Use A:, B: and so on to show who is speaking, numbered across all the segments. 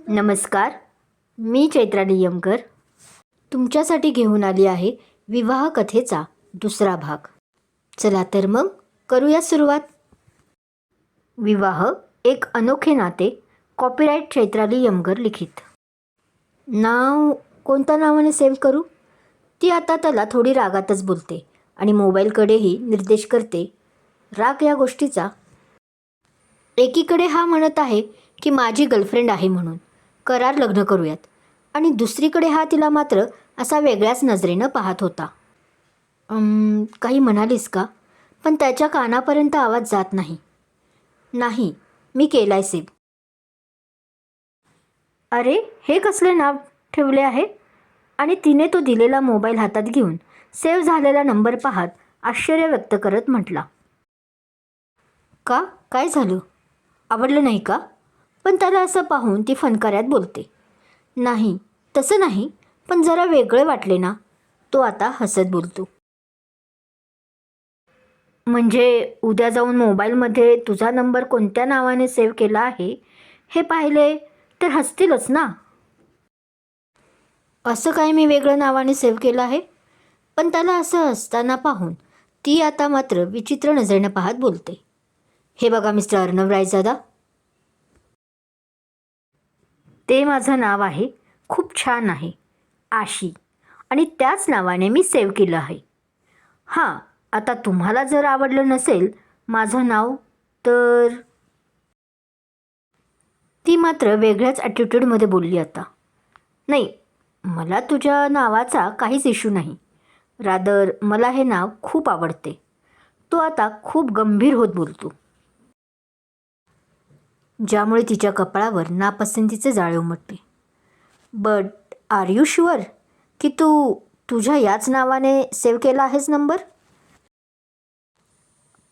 A: नमस्कार. मी चैत्रा नियमकर तुमच्यासाठी घेऊन आली आहे विवाह कथेचा दुसरा भाग. चला तर मग करूया सुरुवात. विवाह एक अनोखे नाते. कॉपीराईट चैत्रा नियमकर लिखित. नाव कोणत्या नावाने सेव्ह करू? ती आता त्याला थोडी रागातच बोलते आणि मोबाईलकडेही निर्देश करते. राग या गोष्टीचा. एकीकडे हा म्हणत आहे की माझी गर्लफ्रेंड आहे म्हणून करार लग्न करूयात, आणि दुसरीकडे हा तिला मात्र असा वेगळ्याच नजरेनं पाहत होता. काही म्हणालीस का? पण त्याच्या कानापर्यंत आवाज जात नाही. नाही, मी केलाय सेव्ह. अरे, हे कसले नाव ठेवले आहे? आणि तिने तो दिलेला मोबाईल हातात घेऊन सेव्ह झालेला नंबर पाहत आश्चर्य व्यक्त करत म्हटला. का? काय झालं? आवडलं नाही का? पण त्याला असं पाहून ती फनकाऱ्यात बोलते. नाही, तसं नाही, पण जरा वेगळे वाटले ना. तो आता हसत बोलतो. म्हणजे उद्या जाऊन मोबाईलमध्ये तुझा नंबर कोणत्या नावाने सेव्ह केला आहे हे पाहिले तर हसतीलच ना. असं काय मी वेगळं नावाने सेव्ह केलं आहे? पण त्याला असं हसताना पाहून ती आता मात्र विचित्र नजरेनं पाहत बोलते. हे बघा मिस्टर अर्णव रायजादा, ते माझं नाव आहे. खूप छान आहे, आशी, आणि त्याच नावाने मी सेव्ह केलं आहे. हां, आता तुम्हाला जर आवडलं नसेल माझं नाव तर. ती मात्र वेगळ्याच ॲटिट्यूडमध्ये बोलली आता. नाही, मला तुझ्या नावाचा काहीच इश्यू नाही. रादर मला हे नाव खूप आवडते. तो आता खूप गंभीर होत बोलतो, ज्यामुळे तिच्या कपाळावर नापसंतीचे जाळे उमटले. बट आर यू शुअर की तू तुझ्या याच नावाने सेव्ह केला आहेस नंबर?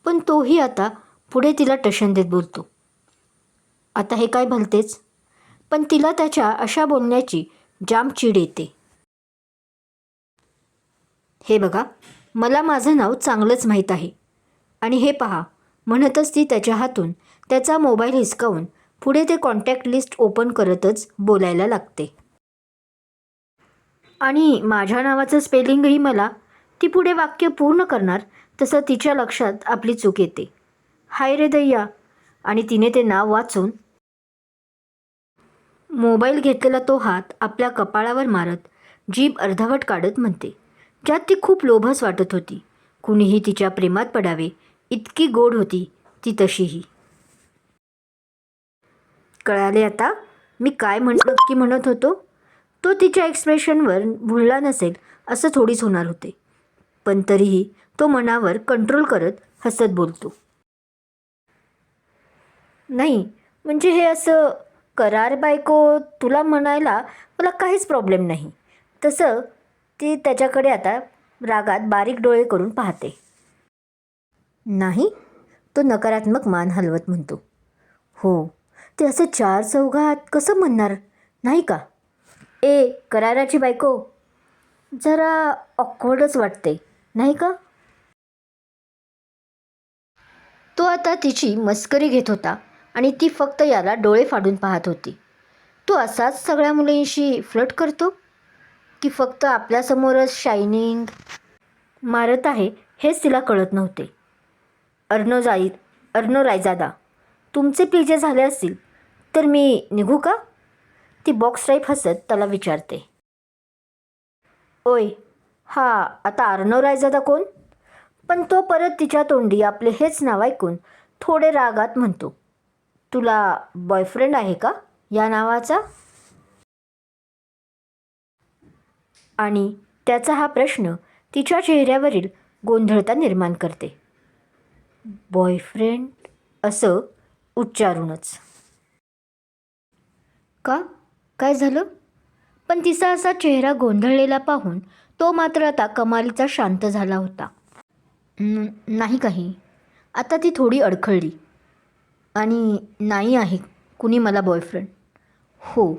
A: पण तोही आता पुढे तिला टशन देत बोलतो. आता हे काय भलतेच, पण तिला त्याच्या अशा बोलण्याची जाम चीड येते. हे बघा, मला माझं नाव चांगलंच माहीत आहे. आणि हे पहा, म्हणतच ती त्याच्या हातून त्याचा मोबाईल हिसकावून पुढे ते कॉन्टॅक्ट लिस्ट ओपन करतच बोलायला लागते. आणि माझ्या नावाचं स्पेलिंगही मला. ती पुढे वाक्य पूर्ण करणार तसं तिच्या लक्षात आपली चूक येते. हाय रे दैया. आणि तिने ते नाव वाचून मोबाईल घेतलेला तो हात आपल्या कपाळावर मारत जीभ अर्धवट काढत म्हणते, ज्यात ती खूप लोभस वाटत होती. कुणीही तिच्या प्रेमात पडावे इतकी गोड होती ती तशीही. कळाले आता मी काय नक्की म्हणत होतो? तो तिच्या एक्सप्रेशनवर भुलला नसेल असं थोडीच होणार होते, पण तरीही तो मनावर कंट्रोल करत हसत बोलतो. नाही, म्हणजे हे असं करार बायको तुला म्हणायला मला काहीच प्रॉब्लेम नाही. तसं ती त्याच्याकडे आता रागात बारीक डोळे करून पाहते. नाही, तो नकारात्मक मान हलवत म्हणतो. हो, ते असं चार चौघात कसं म्हणणार, नाही का? कराराची बायको जरा ऑकवर्डच वाटते, नाही का? तो आता तिची मस्करी घेत होता आणि ती फक्त याला डोळे फाडून पाहत होती. तो असाच सगळ्या मुलींशी फ्लर्ट करतो की फक्त आपल्यासमोरच शायनिंग मारत आहे हेच तिला कळत नव्हते. अर्नो रायजादा, तुमचे पीजे झाले असतील तर मी निघू का? ती बॉक्स टाईप हसत त्याला विचारते. ओय, हा आता अर्नो रायजादा कोण? पण तो परत तिच्या तोंडी आपले हेच नाव ऐकून थोडे रागात म्हणतो, तुला बॉयफ्रेंड आहे का या नावाचा? आणि त्याचा हा प्रश्न तिच्या चेहऱ्यावरील गोंधळता निर्माण करते. बॉयफ्रेंड असं उच्चारूनच. का? काय झालं? पण तिचा असा चेहरा गोंधळलेला पाहून तो मात्र आता कमालीचा शांत झाला होता. नाही काही. आता ती थोडी अडखळली. आणि नाही आहे कुणी मला बॉयफ्रेंड. हो,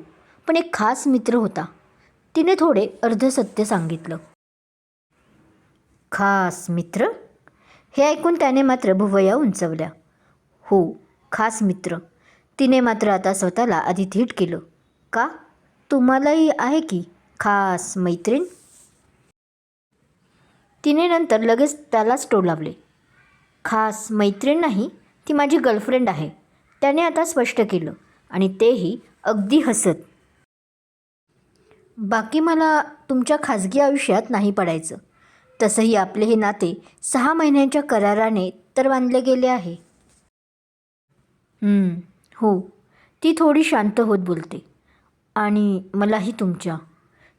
A: पण एक खास मित्र होता. तिने थोडे अर्धसत्य सांगितलं. खास मित्र? हे ऐकून त्याने मात्र भुवया उंचवल्या. हो, खास मित्र. तिने मात्र आता स्वतःला आधी धीट केलं. का? तुम्हालाही आहे की खास मैत्रीण? तिने नंतर लगेच त्यालाच टोलावले. खास मैत्रीण नाही, ती माझी गर्लफ्रेंड आहे, त्याने आता स्पष्ट केलं, आणि तेही अगदी हसत. बाकी मला तुमच्या खाजगी आयुष्यात नाही पडायचं. तसंही आपले हे नाते 6 महिन्यांच्या कराराने तर बांधले गेले आहे. हो. ती थोडी शांत होत बोलते. आणि मलाही तुमच्या.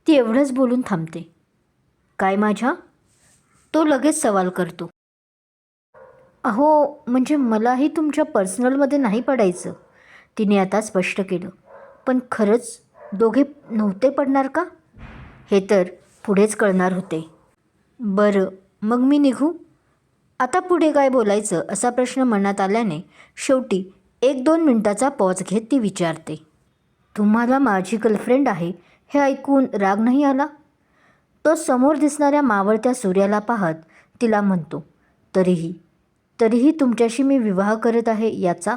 A: ती एवढंच बोलून थांबते. काय माझ्या? तो लगेच सवाल करतो. अहो, म्हणजे मलाही तुमच्या पर्सनलमध्ये नाही पडायचं, तिने आता स्पष्ट केलं. पण खरंच दोघे नव्हते पडणार का? हे तर पुढेच कळणार होते. बरं, मग मी निघू? आता पुढे काय बोलायचं असा प्रश्न मनात आल्याने शेवटी 1-2 मिनिटाचा पॉज घेत ती विचारते. तुम्हाला माझी गर्लफ्रेंड आहे हे ऐकून राग नाही आला? तो समोर दिसणाऱ्या मावळत्या सूर्याला पाहत तिला म्हणतो. तरीही तरीही तुमच्याशी मी विवाह करत आहे याचा?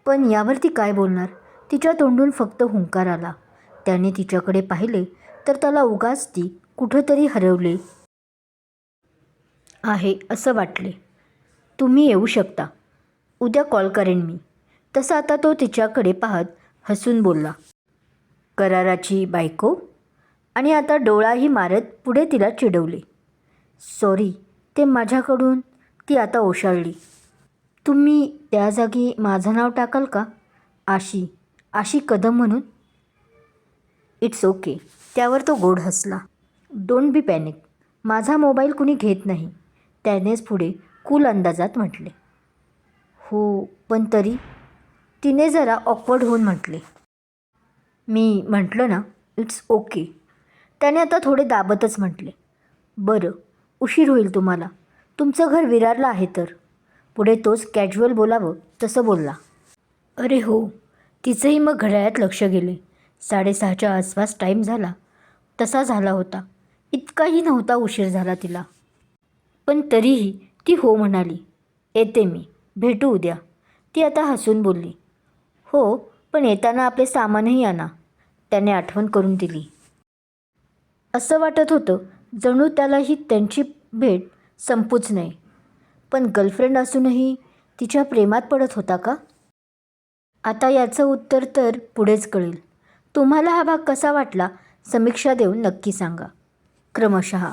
A: पण यावर ती काय बोलणार? तिच्या तोंडून फक्त हुंकार आला. त्याने तिच्याकडे पाहिले तर त्याला उगाच ती कुठंतरी हरवले आहे असं वाटले. तुम्ही येऊ शकता. उद्या कॉल करेन मी. तसा आता तो तिच्याकडे पाहत हसून बोलला. कराराची बायको? आणि आता डोळाही मारत पुढे तिला चिडवले. सॉरी, ते माझ्याकडून. ती आता ओशाळली. तुम्ही त्या जागी माझं नाव टाकाल का? आशी आशी कदम म्हणून? It's okay. त्यावर तो गोड हसला. Don't be panic. माझा मोबाईल कुणी घेत नाही, त्यानेच पुढे कूल अंदाजात म्हटले. हो, पण तरी, तिने जरा ऑकवर्ड होऊन म्हटले. मी म्हटलं ना, इट्स ओके. त्याने आता थोडे दाबतच म्हटले. बरं, उशीर होईल तुम्हाला. तुमचं घर विरारला आहे तर. पुढे तोच कॅज्युअल बोलावं तसं बोलला. अरे हो. तिचंही मग घड्याळात लक्ष गेले. 6:30च्या आसपास टाईम झाला तसा झाला होता. इतकाही नव्हता उशीर झाला तिला. पण तरीही ती हो म्हणाली. येते मी. भेटू उद्या. ती आता हसून बोलली. हो, पण येताना आपले सामानही आणा, त्याने आठवण करून दिली. असं वाटत होतं जणू त्यालाही त्यांची भेट संपूच नये. पण गर्लफ्रेंड असूनही तिच्या प्रेमात पडत होता का? आता याचं उत्तर तर पुढेच कळेल. तुम्हाला हा भाग कसा वाटला समीक्षा देऊन नक्की सांगा. क्रमशः.